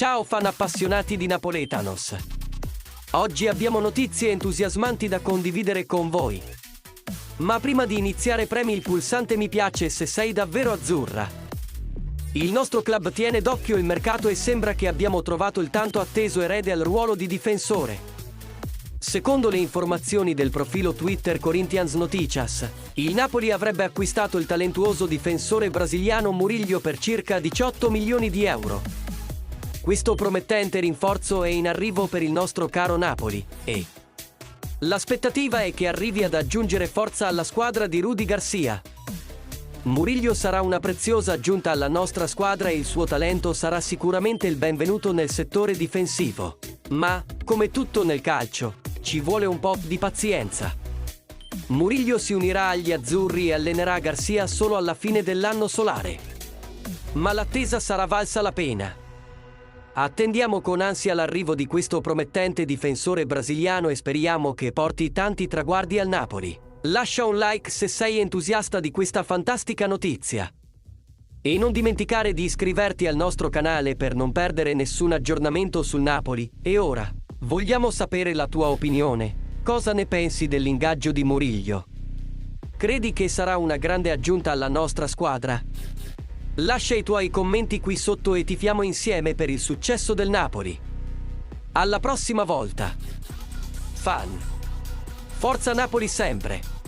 Ciao fan appassionati di Napoletanos. Oggi abbiamo notizie entusiasmanti da condividere con voi. Ma prima di iniziare premi il pulsante mi piace se sei davvero azzurra. Il nostro club tiene d'occhio il mercato e sembra che abbiamo trovato il tanto atteso erede al ruolo di difensore. Secondo le informazioni del profilo Twitter Corinthians Noticias, il Napoli avrebbe acquistato il talentuoso difensore brasiliano Murillo per circa 18 milioni di euro. Questo promettente rinforzo è in arrivo per il nostro caro Napoli e l'aspettativa è che arrivi ad aggiungere forza alla squadra di Rudi Garcia. Murillo sarà una preziosa aggiunta alla nostra squadra e il suo talento sarà sicuramente il benvenuto nel settore difensivo. Ma, come tutto nel calcio, ci vuole un po' di pazienza. Murillo si unirà agli azzurri e allenerà Garcia solo alla fine dell'anno solare. Ma l'attesa sarà valsa la pena. Attendiamo con ansia l'arrivo di questo promettente difensore brasiliano e speriamo che porti tanti traguardi al Napoli. Lascia un like se sei entusiasta di questa fantastica notizia. E non dimenticare di iscriverti al nostro canale per non perdere nessun aggiornamento sul Napoli. E ora, vogliamo sapere la tua opinione. Cosa ne pensi dell'ingaggio di Murillo? Credi che sarà una grande aggiunta alla nostra squadra? Lascia i tuoi commenti qui sotto e tifiamo insieme per il successo del Napoli. Alla prossima volta. Fan. Forza Napoli sempre!